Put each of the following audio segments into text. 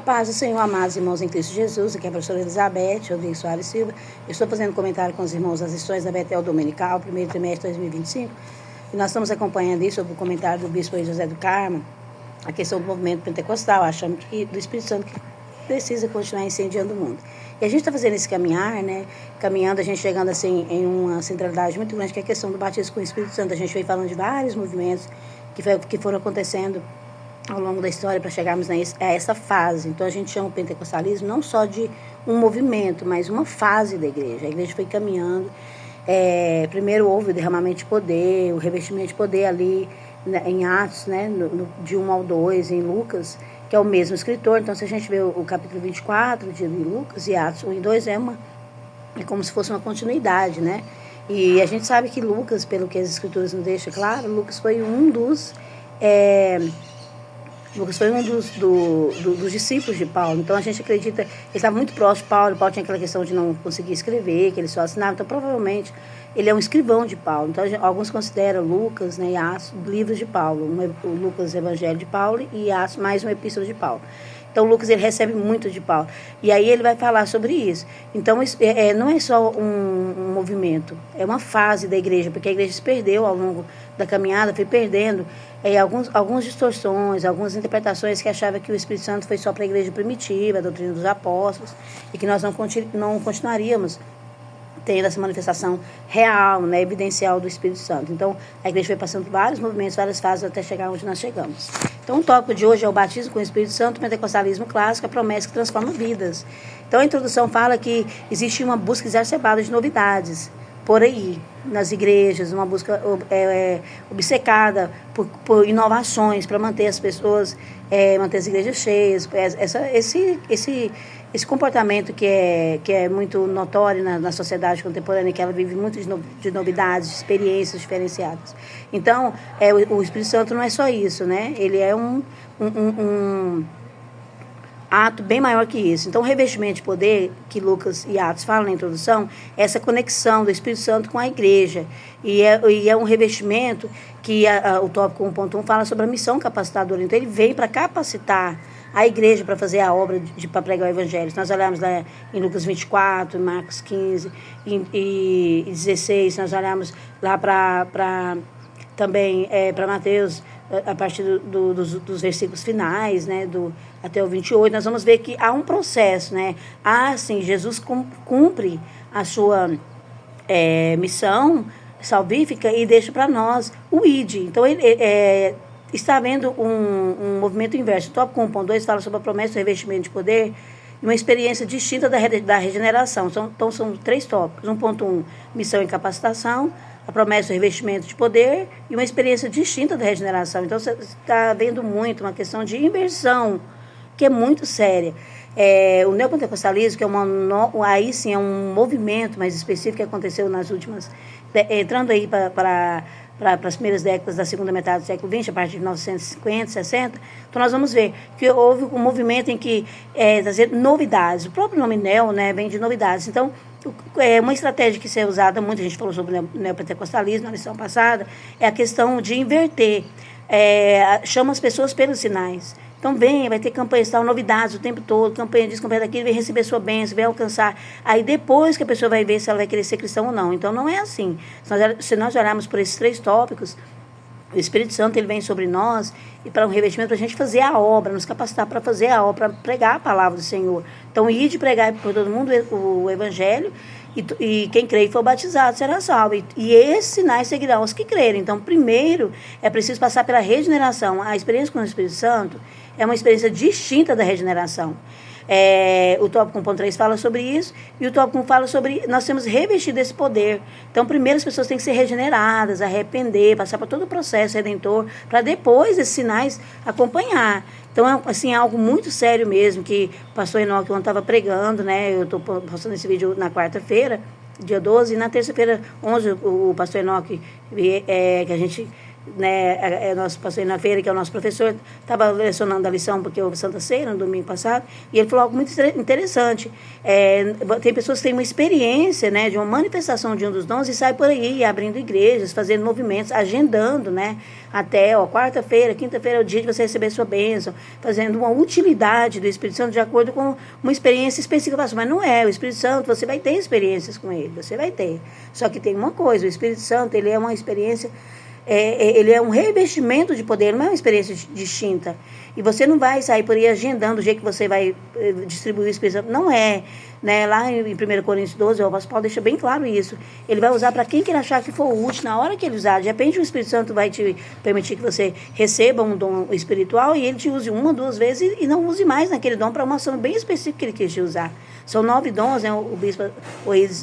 Paz do Senhor, amados irmãos em Cristo Jesus, aqui é a professora Elizabeth Rodrigues Soares Silva. Eu estou fazendo comentário com os irmãos das lições da Betel Dominical, primeiro trimestre de 2025, e nós estamos acompanhando aí sobre o comentário do bispo José do Carmo, a questão do movimento pentecostal, achando que do Espírito Santo que precisa continuar incendiando o mundo. E a gente está fazendo esse caminhar, né? Caminhando, a gente chegando assim em uma centralidade muito grande, que é a questão do batismo com o Espírito Santo. A gente veio falando de vários movimentos que foram acontecendo ao longo da história para chegarmos a essa fase. Então a gente chama o pentecostalismo não só de um movimento, mas uma fase da igreja. A igreja foi caminhando. Primeiro houve o derramamento de poder, o revestimento de poder ali em Atos, né, de 1 ao 2, em Lucas, que é o mesmo escritor. Então, se a gente vê o capítulo 24 de Lucas e Atos 1 e 2, é como se fosse uma continuidade, né? E a gente sabe que Lucas, pelo que as escrituras nos deixam claro, Lucas foi um dos dos discípulos de Paulo. Então a gente acredita, ele estava muito próximo de Paulo. Paulo tinha aquela questão de não conseguir escrever, que ele só assinava. Então provavelmente ele é um escrivão de Paulo. Então alguns consideram Lucas, né, e Atos livros de Paulo. O Lucas, Evangelho de Paulo, e Atos mais uma epístola de Paulo. Então Lucas ele recebe muito de Paulo. E aí ele vai falar sobre isso. Então não é só um movimento, é uma fase da igreja, porque a igreja se perdeu ao longo da caminhada, foi perdendo algumas distorções, algumas interpretações que achavam que o Espírito Santo foi só para a igreja primitiva, a doutrina dos apóstolos, e que nós não continuaríamos tendo essa manifestação real, né, evidencial do Espírito Santo. Então, a igreja foi passando por vários movimentos, várias fases, até chegar onde nós chegamos. Então, o tópico de hoje é o batismo com o Espírito Santo, o pentecostalismo clássico, a promessa que transforma vidas. Então, a introdução fala que existe uma busca exacerbada de novidades por aí, nas igrejas, uma busca obcecada por inovações para manter as pessoas, manter as igrejas cheias. Esse comportamento que é muito notório na sociedade contemporânea, que ela vive muito de novidades, de experiências diferenciadas. Então, o Espírito Santo não é só isso, né? Ele é um ato bem maior que isso. Então, o revestimento de poder, que Lucas e Atos falam na introdução, é essa conexão do Espírito Santo com a igreja. E é um revestimento que o tópico 1.1 fala sobre a missão capacitadora. Então, ele veio para capacitar a igreja para fazer a obra para pregar o evangelho. Se nós olharmos lá em Lucas 24, em Marcos 15 e 16, nós olharmos lá também para Mateus, a partir dos versículos finais, né, até o 28, nós vamos ver que há um processo, né? Jesus cumpre a sua missão salvífica e deixa para nós o ID. Então, está havendo um movimento inverso. O tópico 1.2 fala sobre a promessa do revestimento de poder e uma experiência distinta da regeneração. Então, são 3 tópicos. 1.1, missão e capacitação, a promessa do revestimento de poder e uma experiência distinta da regeneração. Então, você está havendo muito uma questão de inversão, que é muito séria. O neopentecostalismo, que aí sim é um movimento mais específico que aconteceu nas últimas, entrando aí para as primeiras décadas da segunda metade do século XX, a partir de 1950, 60, então nós vamos ver que houve um movimento em que novidades. O próprio nome neo, né, vem de novidades. Então, uma estratégia que é usada muito, a gente falou sobre o neopentecostalismo na lição passada, é a questão de inverter. Chama as pessoas pelos sinais. Então vai ter campanhas, novidades o tempo todo, campanha disso, campanha daquilo, vai receber sua bênção, vai alcançar. Aí depois que a pessoa vai ver se ela vai querer ser cristã ou não. Então não é assim. Se nós olharmos por esses 3 tópicos, o Espírito Santo ele vem sobre nós e para um revestimento para a gente fazer a obra, nos capacitar para fazer a obra, para pregar a palavra do Senhor. Então, ir de pregar por todo mundo o Evangelho e quem crê e for batizado será salvo. E esses sinais seguirão os que crerem. Então, primeiro, é preciso passar pela regeneração. A experiência com o Espírito Santo é uma experiência distinta da regeneração. O tópico 1.3 fala sobre isso, e o tópico 1 fala sobre nós temos revestido esse poder. Então, primeiro as pessoas têm que ser regeneradas, arrepender, passar por todo o processo redentor, para depois esses sinais acompanhar. Então, é algo muito sério mesmo, que o pastor Enoque ontem estava pregando, né? Eu estou postando esse vídeo na quarta-feira, dia 12, e na terça-feira, 11, o pastor Enoque, que a gente né, nosso pastor na feira, que é o nosso professor, estava lecionando a lição, porque houve Santa Ceia no domingo passado, e ele falou algo muito interessante. Tem pessoas que têm uma experiência, né, de uma manifestação de um dos dons e sai por aí, abrindo igrejas, fazendo movimentos, agendando, né, até quarta-feira, quinta-feira é o dia de você receber sua bênção, fazendo uma utilidade do Espírito Santo de acordo com uma experiência específica. Mas não é, o Espírito Santo, você vai ter experiências com ele, você vai ter. Só que tem uma coisa, o Espírito Santo, ele é uma experiência... ele é um revestimento de poder, não é uma experiência distinta. E você não vai sair por aí agendando o jeito que você vai distribuir o Espírito Santo. Não é. Né? Lá em 1 Coríntios 12, o apóstolo Paulo deixa bem claro isso. Ele vai usar para quem que ele achar que for útil, na hora que ele usar. De repente o Espírito Santo vai te permitir que você receba um dom espiritual e ele te use uma, duas vezes e não use mais naquele dom para uma ação bem específica que ele quis te usar. São 9 dons, né? O bispo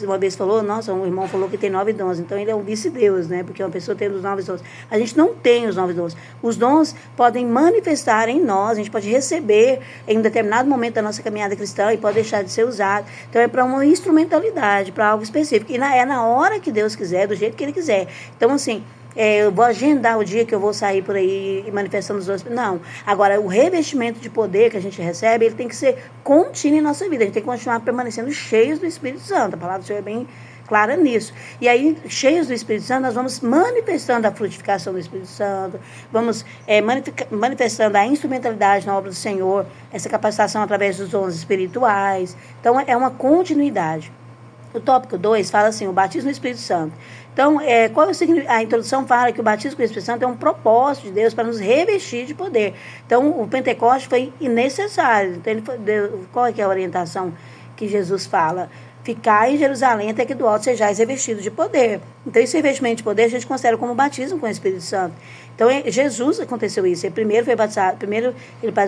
uma vez falou, nossa, um irmão falou que tem 9 dons, então ele é um vice-deus, né? Porque uma pessoa tem os 9 dons. A gente não tem os 9 dons. Os dons podem manifestar em nós, a gente pode receber em um determinado momento da nossa caminhada cristã e pode deixar de ser usado. Então é para uma instrumentalidade, para algo específico. E é na hora que Deus quiser, do jeito que Ele quiser. Então, assim, eu vou agendar o dia que eu vou sair por aí manifestando os dons. Não. Agora, o revestimento de poder que a gente recebe, ele tem que ser contínuo em nossa vida. A gente tem que continuar permanecendo cheios do Espírito Santo. A palavra do Senhor é bem clara nisso. E aí, cheios do Espírito Santo, nós vamos manifestando a frutificação do Espírito Santo, vamos manifestando a instrumentalidade na obra do Senhor, essa capacitação através dos dons espirituais. Então, é uma continuidade. O tópico 2 fala assim, o batismo no Espírito Santo. Então, qual é o significado? A introdução fala que o batismo com o Espírito Santo é um propósito de Deus para nos revestir de poder. Então, o Pentecoste foi necessário. Então, qual é que é a orientação que Jesus fala? Ficar em Jerusalém até que do alto sejais revestido de poder. Então, esse revestimento de poder a gente considera como batismo com o Espírito Santo. Então, Jesus aconteceu isso. Ele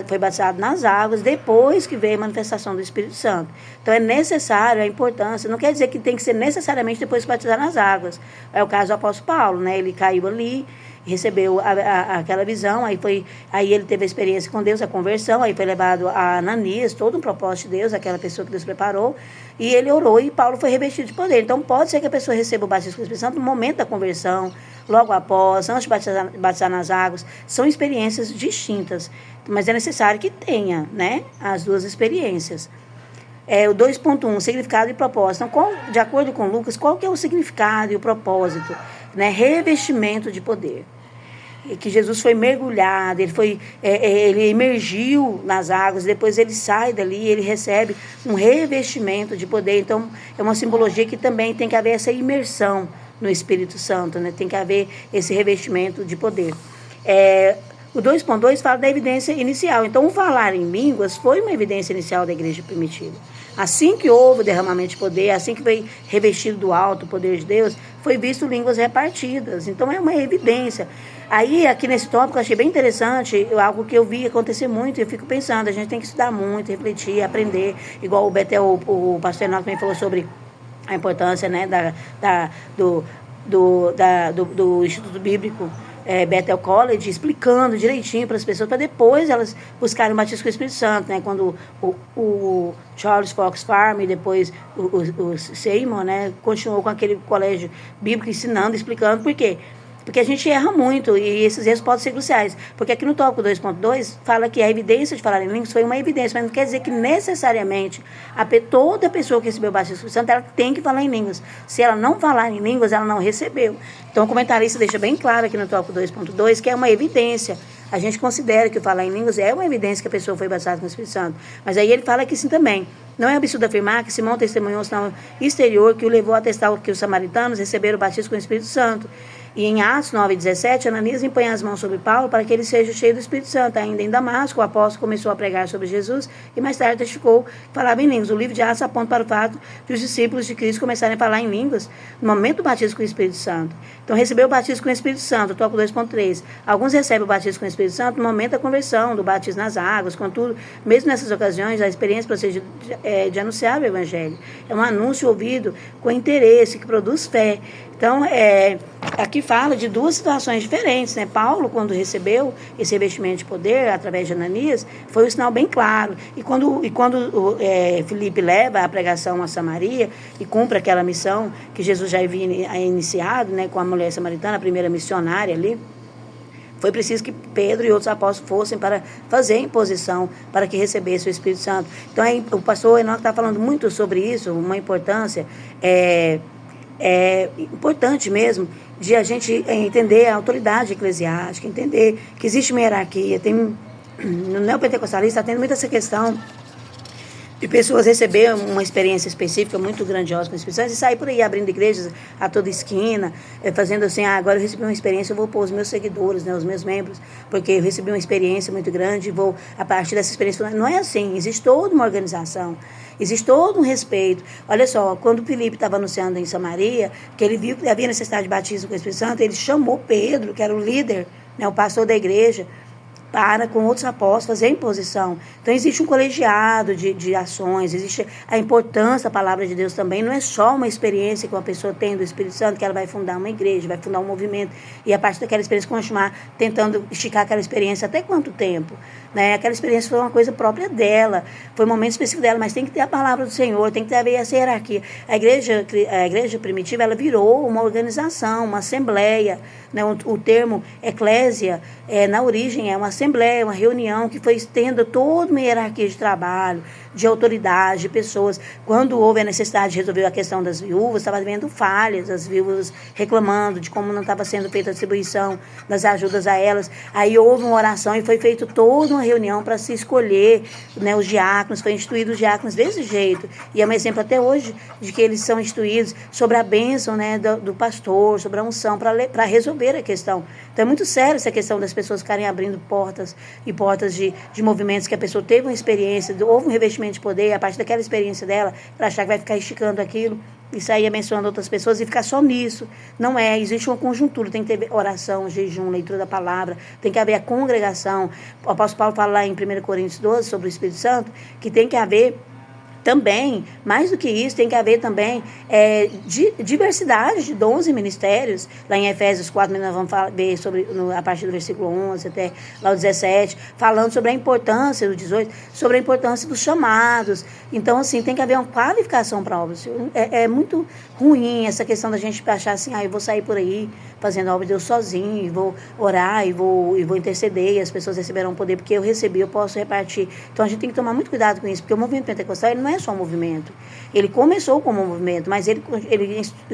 foi batizado nas águas, depois que veio a manifestação do Espírito Santo. Então, é necessário a importância. Não quer dizer que tem que ser necessariamente depois de batizar nas águas. É o caso do apóstolo Paulo, né? Ele caiu ali, recebeu aquela visão, aí ele teve a experiência com Deus, a conversão, aí foi levado a Ananias, todo um propósito de Deus, aquela pessoa que Deus preparou, e ele orou e Paulo foi revestido de poder. Então pode ser que a pessoa receba o batismo com o Espírito Santo no momento da conversão, logo após, antes de batizar nas águas. São experiências distintas, mas é necessário que tenha, né, as duas experiências. O 2.1, significado e propósito. Então, de acordo com Lucas, qual que é o significado e o propósito? Né? Revestimento de poder. Que Jesus foi mergulhado, ele emergiu nas águas, depois ele sai dali, ele recebe um revestimento de poder. Então, é uma simbologia que também tem que haver essa imersão no Espírito Santo, né? Tem que haver esse revestimento de poder. O 2.2 fala da evidência inicial. Então, o falar em línguas foi uma evidência inicial da igreja primitiva. Assim que houve o derramamento de poder, assim que foi revestido do alto o poder de Deus, foi visto línguas repartidas. Então, é uma evidência. Aí, aqui nesse tópico, eu achei bem interessante, algo que eu vi acontecer muito, e eu fico pensando, a gente tem que estudar muito, refletir, aprender, igual o Betel, o pastor Renato também falou sobre a importância, né, do Instituto Bíblico, Bethel College, explicando direitinho para as pessoas, para depois elas buscarem o batismo com o Espírito Santo, né? Quando o Charles Fox Farm e depois o Seymour, né, continuou com aquele colégio bíblico ensinando, explicando por quê. Porque a gente erra muito e esses erros podem ser cruciais. Porque aqui no tópico 2.2 fala que a evidência de falar em línguas foi uma evidência, mas não quer dizer que necessariamente toda pessoa que recebeu o batismo do Espírito Santo ela tem que falar em línguas. Se ela não falar em línguas, ela não recebeu. Então o comentarista deixa bem claro aqui no tópico 2.2 que é uma evidência. A gente considera que o falar em línguas é uma evidência que a pessoa foi batizada com o Espírito Santo. Mas aí ele fala que sim também. Não é absurdo afirmar que Simão testemunhou um sinal exterior que o levou a atestar que os samaritanos receberam o batismo com o Espírito Santo. E em Atos 9:17, Ananias impõe as mãos sobre Paulo para que ele seja cheio do Espírito Santo. Ainda em Damasco, o apóstolo começou a pregar sobre Jesus e mais tarde testificou que falava em línguas. O livro de Atos aponta para o fato de os discípulos de Cristo começarem a falar em línguas no momento do batismo com o Espírito Santo. Então, recebeu o batismo com o Espírito Santo, tópico 2.3. Alguns recebem o batismo com o Espírito Santo no momento da conversão, do batismo nas águas. Contudo, mesmo nessas ocasiões, a experiência procede de anunciar o Evangelho. É um anúncio ouvido com interesse, que produz fé. Então, aqui fala de duas situações diferentes, né? Paulo, quando recebeu esse revestimento de poder através de Ananias, foi um sinal bem claro. E quando Filipe leva a pregação a Samaria e cumpre aquela missão que Jesus já havia iniciado, né, com a mulher samaritana, a primeira missionária ali, Foi preciso que Pedro e outros apóstolos fossem para fazer a imposição, para que recebesse o Espírito Santo. Então, o pastor Enoque está falando muito sobre isso, uma importância importante mesmo, de a gente entender a autoridade eclesiástica, entender que existe uma hierarquia. No neopentecostalismo está tendo muito essa questão de pessoas receber uma experiência específica muito grandiosa com o Espírito Santo e sair por aí abrindo igrejas a toda esquina, fazendo assim, agora eu recebi uma experiência, eu vou pôr os meus seguidores, né, os meus membros, porque eu recebi uma experiência muito grande e vou, a partir dessa experiência, não é assim, existe toda uma organização, existe todo um respeito. Olha só, quando o Filipe estava anunciando em Samaria, que ele viu que havia necessidade de batismo com o Espírito Santo, ele chamou Pedro, que era o líder, né, o pastor da igreja, para, com outros apóstolos, fazer a imposição. Então, existe um colegiado de ações, existe a importância da palavra de Deus também. Não é só uma experiência que uma pessoa tem do Espírito Santo, que ela vai fundar uma igreja, vai fundar um movimento, e a partir daquela experiência continuar tentando esticar aquela experiência até quanto tempo? Né? Aquela experiência foi uma coisa própria dela, foi um momento específico dela, mas tem que ter a palavra do Senhor, tem que ter essa hierarquia. A igreja primitiva, ela virou uma organização, uma assembleia, né? O termo eclésia, na origem, é uma assembleia, uma reunião que foi tendo toda uma hierarquia de trabalho, de autoridade, de pessoas. Quando houve a necessidade de resolver a questão das viúvas, estava havendo falhas, as viúvas reclamando de como não estava sendo feita a distribuição das ajudas a elas. Aí houve uma oração e foi feita toda uma reunião para se escolher, né, os diáconos, foi instituído os diáconos desse jeito. E é um exemplo até hoje de que eles são instituídos sobre a bênção, né, do pastor, sobre a unção, para resolver a questão. Então é muito sério essa questão das pessoas ficarem abrindo portas e portas de movimentos que a pessoa teve uma experiência, houve um revestimento de poder, e a partir daquela experiência dela, ela achar que vai ficar esticando aquilo e sair abençoando outras pessoas e ficar só nisso. Não é, existe uma conjuntura, tem que ter oração, jejum, leitura da palavra, tem que haver a congregação. O apóstolo Paulo fala lá em 1 Coríntios 12 sobre o Espírito Santo, que tem que haver também, mais do que isso, tem que haver também diversidade de dons e ministérios. Lá em Efésios 4, nós vamos ver sobre, a partir do versículo 11 até lá o 17, falando sobre a importância, do 18, sobre a importância dos chamados. Então, assim, tem que haver uma qualificação para a obra. É muito ruim essa questão da gente achar assim, eu vou sair por aí fazendo a obra de Deus sozinho, e vou orar, e vou interceder, e as pessoas receberão poder, porque eu recebi, eu posso repartir. Então, a gente tem que tomar muito cuidado com isso, porque o movimento pentecostal, ele não é só um movimento. Ele começou como um movimento, mas ele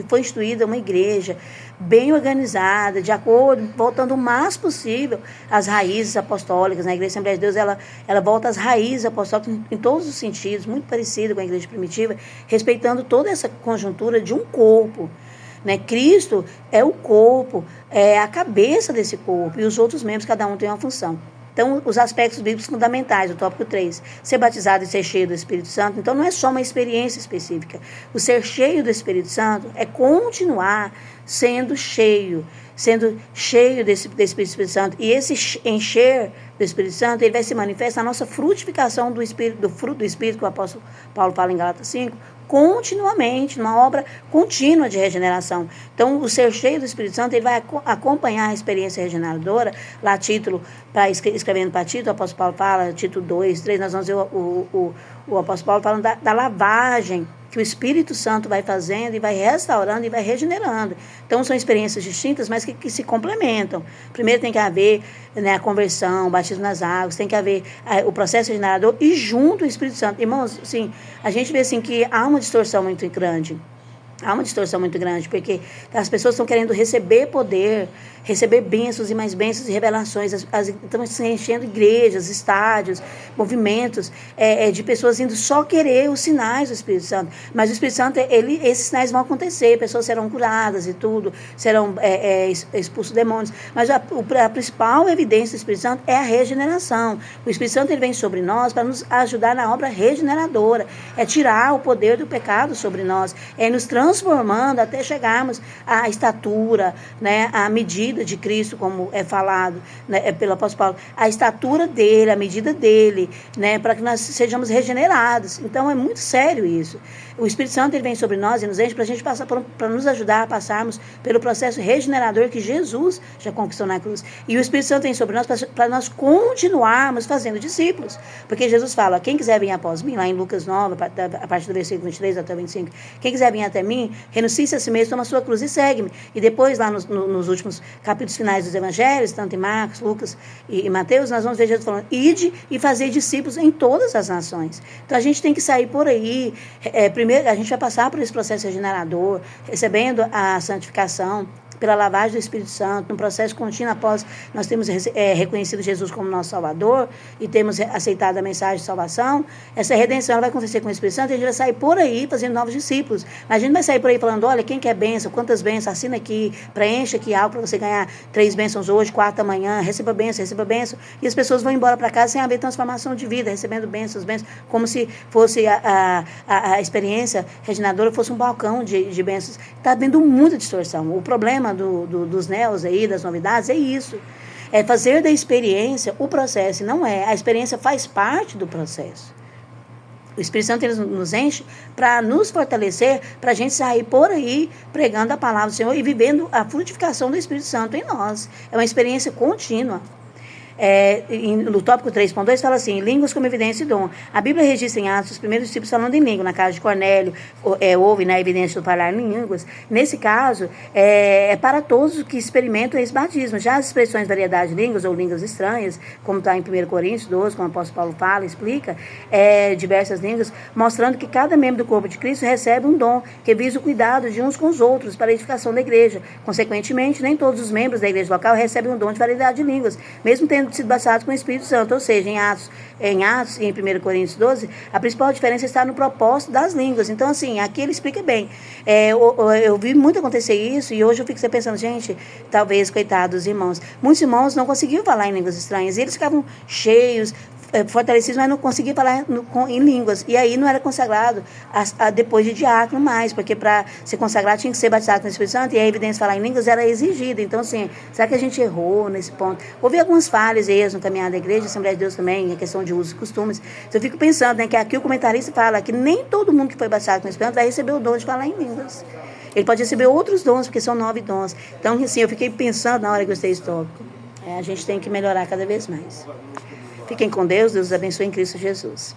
foi instituído uma igreja bem organizada, de acordo, voltando o mais possível às raízes apostólicas. Na Igreja Assembleia de Deus, ela volta às raízes apostólicas em todos os sentidos, muito parecida com a igreja primitiva, respeitando toda essa conjuntura de um corpo. Né? Cristo é o corpo, é a cabeça desse corpo, e os outros membros, cada um tem uma função. Então, os aspectos bíblicos fundamentais, o tópico 3, ser batizado e ser cheio do Espírito Santo. Então, não é só uma experiência específica. O ser cheio do Espírito Santo é continuar sendo cheio desse Espírito Santo. E esse encher do Espírito Santo, ele vai se manifestar na nossa frutificação do fruto do Espírito, que o apóstolo Paulo fala em Gálatas 5, continuamente, numa obra contínua de regeneração. Então, o ser cheio do Espírito Santo, ele vai acompanhar a experiência regeneradora. Lá, título, escrevendo para Tito, o apóstolo Paulo fala, Tito 2, 3, nós vamos ver o apóstolo Paulo falando da lavagem que o Espírito Santo vai fazendo e vai restaurando e vai regenerando. Então, são experiências distintas, mas que se complementam. Primeiro tem que haver, né, a conversão, o batismo nas águas, tem que haver o processo regenerador e junto o Espírito Santo. Irmãos, assim, a gente vê assim, que há uma distorção muito grande. Há uma distorção muito grande, porque as pessoas estão querendo receber poder, receber bênçãos e mais bênçãos e revelações. Estão se enchendo igrejas, estádios, movimentos de pessoas indo só querer os sinais do Espírito Santo. Mas o Espírito Santo, esses sinais vão acontecer, pessoas serão curadas e tudo, serão expulsos demônios. Mas a principal evidência do Espírito Santo é a regeneração. O Espírito Santo, ele vem sobre nós para nos ajudar na obra regeneradora. É tirar o poder do pecado sobre nós, é nos transformando até chegarmos à estatura, né, à medida de Cristo, como é falado, né, pelo apóstolo Paulo, a estatura dele, a medida dele, né, para que nós sejamos regenerados. Então é muito sério isso. O Espírito Santo, ele vem sobre nós e nos enche para a gente passar, para nos ajudar a passarmos pelo processo regenerador que Jesus já conquistou na cruz. E o Espírito Santo vem sobre nós para nós continuarmos fazendo discípulos. Porque Jesus fala, quem quiser vir após mim, lá em Lucas 9, a partir do versículo 23 até o 25, quem quiser vir até mim, mim, renuncie-se a si mesmo, toma a sua cruz e segue-me. E depois, lá nos últimos capítulos finais dos evangelhos, tanto em Marcos, Lucas e Mateus, nós vamos ver Jesus falando, ide e fazer discípulos em todas as nações. Então, a gente tem que sair por aí. Primeiro, a gente vai passar por esse processo regenerador, recebendo a santificação, pela lavagem do Espírito Santo, no processo contínuo após nós temos reconhecido Jesus como nosso Salvador e temos aceitado a mensagem de salvação, essa redenção ela vai acontecer com o Espírito Santo e a gente vai sair por aí fazendo novos discípulos. Mas a gente vai sair por aí falando, olha, quem quer bênção, quantas bênçãos, assina aqui, preencha aqui algo para você ganhar 3 bênçãos hoje, 4 amanhã, receba bênção, e as pessoas vão embora para casa sem haver transformação de vida, recebendo bênçãos, como se fosse a experiência regeneradora fosse um balcão de bênçãos. Está havendo muita distorção. O problema dos neos aí, das novidades, é isso. É fazer da experiência o processo, não é. A experiência faz parte do processo. O Espírito Santo ele nos enche para nos fortalecer, para a gente sair por aí pregando a palavra do Senhor e vivendo a frutificação do Espírito Santo em nós. É uma experiência contínua. No tópico 3.2 fala assim, línguas como evidência e dom. A Bíblia registra em Atos os primeiros discípulos falando em língua. Na casa de Cornélio, houve na evidência do falar em línguas. Nesse caso, é para todos que experimentam esse batismo. Já as expressões variedade de línguas ou línguas estranhas, como está em 1 Coríntios 12, como o apóstolo Paulo fala, explica, diversas línguas, mostrando que cada membro do corpo de Cristo recebe um dom que visa o cuidado de uns com os outros para a edificação da igreja. Consequentemente, nem todos os membros da igreja local recebem um dom de variedade de línguas, mesmo tendo sido batizados com o Espírito Santo, ou seja, em Atos e em 1 Coríntios 12, a principal diferença está no propósito das línguas. Então, assim, aqui ele explica bem. Eu vi muito acontecer isso e hoje eu fico pensando, gente, talvez, coitados irmãos, muitos irmãos não conseguiam falar em línguas estranhas e eles ficavam cheios, fortalecidos, mas não conseguia falar em línguas. E aí não era consagrado depois de diácono mais, porque para ser consagrado tinha que ser batizado com o Espírito Santo e a evidência de falar em línguas era exigida. Então, assim, será que a gente errou nesse ponto? Houve algumas falhas e erros no caminhar da igreja, a Assembleia de Deus também, a questão de usos e costumes. Então, eu fico pensando, né, que aqui o comentarista fala que nem todo mundo que foi batizado com o Espírito Santo vai receber o dom de falar em línguas. Ele pode receber outros dons, porque são 9 dons. Então, assim, eu fiquei pensando na hora que eu estei esse tópico. A gente tem que melhorar cada vez mais. Fiquem com Deus, Deus os abençoe em Cristo Jesus.